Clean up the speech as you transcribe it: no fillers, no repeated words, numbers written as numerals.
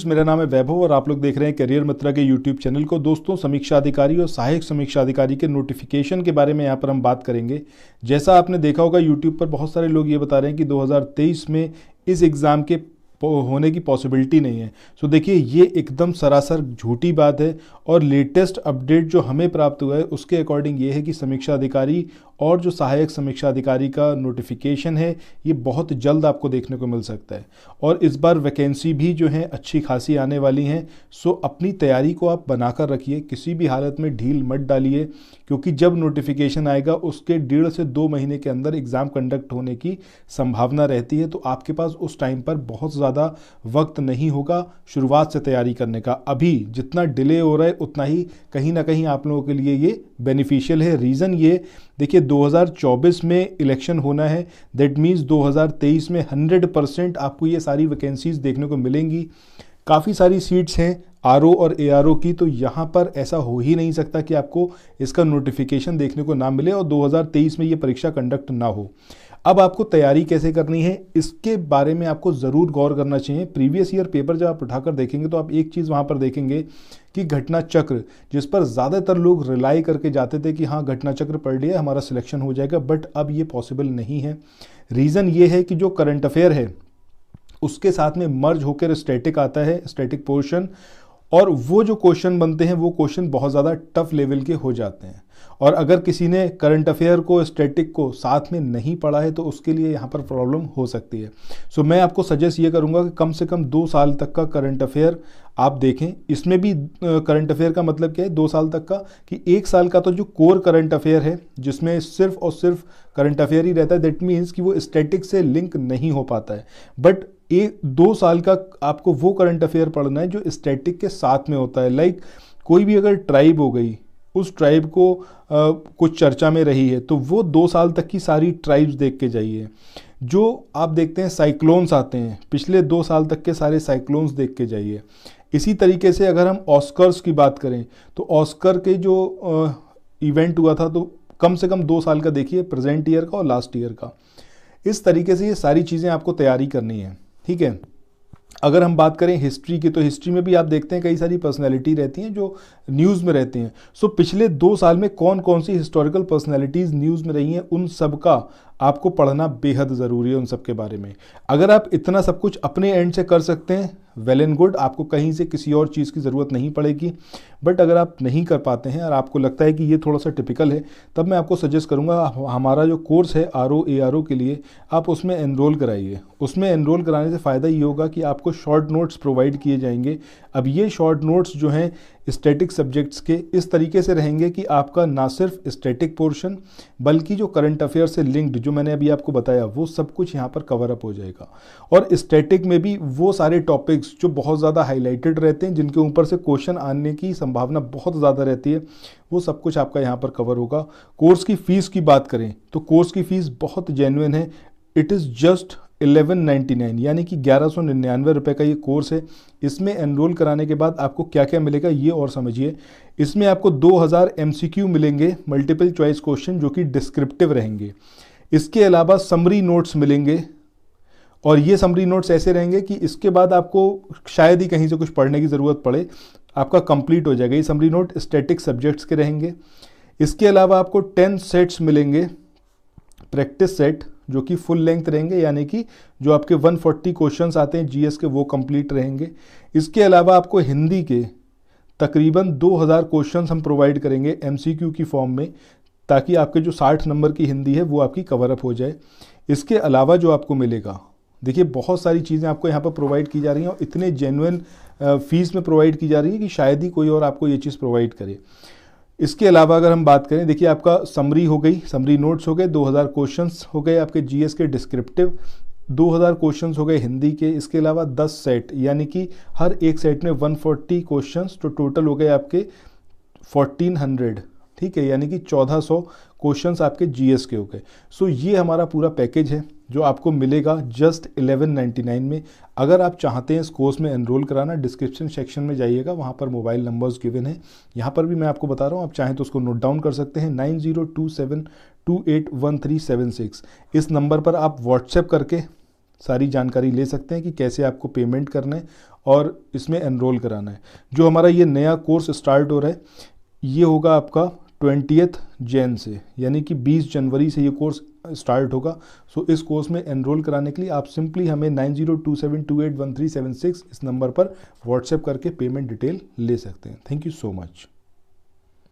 Friends, मेरा नाम है वैभव और आप लोग देख रहे हैं करियर मित्रा के यूट्यूब चैनल को। दोस्तों, समीक्षा अधिकारी और सहायक समीक्षा अधिकारी के नोटिफिकेशन के बारे में यहाँ पर हम बात करेंगे। जैसा आपने देखा होगा यूट्यूब पर बहुत सारे लोग ये बता रहे हैं कि 2023 में इस एग्ज़ाम के होने की पॉसिबिलिटी नहीं है। सो देखिए, ये एकदम सरासर झूठी बात है और लेटेस्ट अपडेट जो हमें प्राप्त हुआ है उसके अकॉर्डिंग ये है कि समीक्षा अधिकारी और जो सहायक समीक्षा अधिकारी का नोटिफिकेशन है ये बहुत जल्द आपको देखने को मिल सकता है और इस बार वैकेंसी भी जो है अच्छी खासी आने वाली हैं। सो अपनी तैयारी को आप बनाकर रखिए, किसी भी हालत में ढील मत डालिए, क्योंकि जब नोटिफिकेशन आएगा उसके 1.5 से 2 महीने के अंदर एग्ज़ाम कंडक्ट होने की संभावना रहती है। तो आपके पास उस टाइम पर बहुत ज़्यादा वक्त नहीं होगा शुरुआत से तैयारी करने का। अभी जितना डिले हो रहा है उतना ही कहीं ना कहीं आप लोगों के लिए ये बेनिफिशियल है। रीज़न ये देखिए, 2024 में इलेक्शन होना है, दैट मीन्स 2023 में 100% आपको ये सारी वैकेंसीज देखने को मिलेंगी। काफ़ी सारी सीट्स हैं आरओ और एआरओ की, तो यहाँ पर ऐसा हो ही नहीं सकता कि आपको इसका नोटिफिकेशन देखने को ना मिले और 2023 में ये परीक्षा कंडक्ट ना हो। अब आपको तैयारी कैसे करनी है इसके बारे में आपको ज़रूर गौर करना चाहिए। प्रीवियस ईयर पेपर जब आप उठाकर देखेंगे तो आप एक चीज़ वहाँ पर देखेंगे कि घटना चक्र, जिस पर ज़्यादातर लोग रिलाई करके जाते थे कि हाँ घटना चक्र पढ़ लिया हमारा सिलेक्शन हो जाएगा, बट अब ये पॉसिबल नहीं है। रीज़न ये है कि जो करंट अफेयर है उसके साथ में मर्ज होकर स्टैटिक आता है, स्टैटिक पोर्शन, और वो जो क्वेश्चन बनते हैं वो क्वेश्चन बहुत ज़्यादा टफ लेवल के हो जाते हैं। और अगर किसी ने करंट अफेयर को स्टैटिक को साथ में नहीं पढ़ा है तो उसके लिए यहाँ पर प्रॉब्लम हो सकती है। सो मैं आपको सजेस्ट ये करूँगा कि कम से कम 2 साल तक का करंट अफेयर आप देखें। इसमें भी करंट अफेयर का मतलब क्या है 2 साल तक का, कि 1 साल का तो जो कोर करंट अफेयर है जिसमें सिर्फ और सिर्फ करंट अफेयर ही रहता है, दैट मीन्स कि वो स्टैटिक से लिंक नहीं हो पाता है। बट 2 साल का आपको वो करंट अफेयर पढ़ना है जो स्टैटिक के साथ में होता है। लाइक कोई भी अगर ट्राइब हो गई, उस ट्राइब को कुछ चर्चा में रही है तो वो 2 साल तक की सारी ट्राइब्स देख के जाइए। जो आप देखते हैं साइक्लोन्स आते हैं, पिछले 2 साल तक के सारे साइक्लोन्स देख के जाइए। इसी तरीके से अगर हम ऑस्कर्स की बात करें तो ऑस्कर के जो इवेंट हुआ था तो कम से कम 2 साल का देखिए, प्रेजेंट ईयर का और लास्ट ईयर का। इस तरीके से ये सारी चीज़ें आपको तैयारी करनी है, ठीक है। अगर हम बात करें हिस्ट्री की तो हिस्ट्री में भी आप देखते हैं कई सारी पर्सनैलिटी रहती हैं जो न्यूज़ में रहती हैं। सो पिछले 2 साल में कौन कौन सी हिस्टोरिकल पर्सनैलिटीज़ न्यूज़ में रही हैं उन सब का आपको पढ़ना बेहद ज़रूरी है, उन सब के बारे में। अगर आप इतना सब कुछ अपने एंड से कर सकते हैं वेल एंड गुड, आपको कहीं से किसी और चीज़ की ज़रूरत नहीं पड़ेगी। बट अगर आप नहीं कर पाते हैं और आपको लगता है कि ये थोड़ा सा टिपिकल है, तब मैं आपको सजेस्ट करूंगा हमारा जो कोर्स है आरओ एआरओ के लिए, आप उसमें एनरोल कराइए। उसमें एनरोल कराने से फ़ायदा ये होगा कि आपको शॉर्ट नोट्स प्रोवाइड किए जाएंगे। अब ये शॉर्ट नोट्स जो हैं स्टैटिक सब्जेक्ट्स के इस तरीके से रहेंगे कि आपका ना सिर्फ स्टैटिक पोर्शन बल्कि जो करंट अफेयर से लिंक्ड जो मैंने अभी आपको बताया वो सब कुछ यहाँ पर कवर अप हो जाएगा। और स्टैटिक में भी वो सारे टॉपिक्स जो बहुत ज़्यादा हाईलाइटेड रहते हैं, जिनके ऊपर से क्वेश्चन आने की संभावना बहुत ज़्यादा रहती है, वो सब कुछ आपका यहाँ पर कवर होगा। कोर्स की फ़ीस की बात करें तो कोर्स की फ़ीस बहुत जेन्युइन है। इट इज़ जस्ट 1199 यानी कि 1199 रुपये का ये कोर्स है। इसमें एनरोल कराने के बाद आपको क्या क्या मिलेगा ये और समझिए। इसमें आपको 2000 MCQ मिलेंगे, मल्टीपल चॉइस क्वेश्चन जो कि डिस्क्रिप्टिव रहेंगे। इसके अलावा समरी नोट्स मिलेंगे और ये समरी नोट्स ऐसे रहेंगे कि इसके बाद आपको शायद ही कहीं से कुछ पढ़ने की ज़रूरत पड़े, आपका कंप्लीट हो जाएगा। ये समरी नोट स्टैटिक सब्जेक्ट्स के रहेंगे। इसके अलावा आपको 10 सेट्स मिलेंगे, प्रैक्टिस सेट, जो कि फुल लेंथ रहेंगे, यानी कि जो आपके 140 क्वेश्चंस आते हैं जीएस के वो कंप्लीट रहेंगे। इसके अलावा आपको हिंदी के तकरीबन 2000 क्वेश्चंस हम प्रोवाइड करेंगे एमसीक्यू की फॉर्म में, ताकि आपके जो 60 नंबर की हिंदी है वो आपकी कवर अप हो जाए। इसके अलावा जो आपको मिलेगा, देखिए बहुत सारी चीज़ें आपको यहाँ पर प्रोवाइड की जा रही हैं और इतने जेन्युइन फीस में प्रोवाइड की जा रही है कि शायद ही कोई और आपको ये चीज़ प्रोवाइड करे। इसके अलावा अगर हम बात करें, देखिए आपका समरी हो गई, समरी नोट्स हो गए, 2000 क्वेश्चंस हो गए आपके जीएस के डिस्क्रिप्टिव, 2000 क्वेश्चंस हो गए हिंदी के। इसके अलावा 10 सेट, यानी कि हर एक सेट में 140 क्वेश्चंस, तो टोटल हो गए आपके 1400, ठीक है, यानी कि 1400 क्वेश्चंस आपके जीएस के हो गए। सो ये हमारा पूरा पैकेज है जो आपको मिलेगा जस्ट 1199 में। अगर आप चाहते हैं इस कोर्स में एनरोल कराना, डिस्क्रिप्शन सेक्शन में जाइएगा, वहाँ पर मोबाइल नंबर्स गिवन है। यहाँ पर भी मैं आपको बता रहा हूँ, आप चाहें तो उसको नोट डाउन कर सकते हैं, 9027281376। इस नंबर पर आप व्हाट्सएप करके सारी जानकारी ले सकते हैं कि कैसे आपको पेमेंट करना है और इसमें एनरोल कराना है। जो हमारा ये नया कोर्स स्टार्ट हो रहा है ये होगा आपका 20 जैन से, यानी कि 20 जनवरी से ये कोर्स स्टार्ट होगा। सो इस कोर्स में एनरोल कराने के लिए आप सिंपली हमें 9027281376 इस नंबर पर व्हाट्सएप करके पेमेंट डिटेल ले सकते हैं। Thank you so much.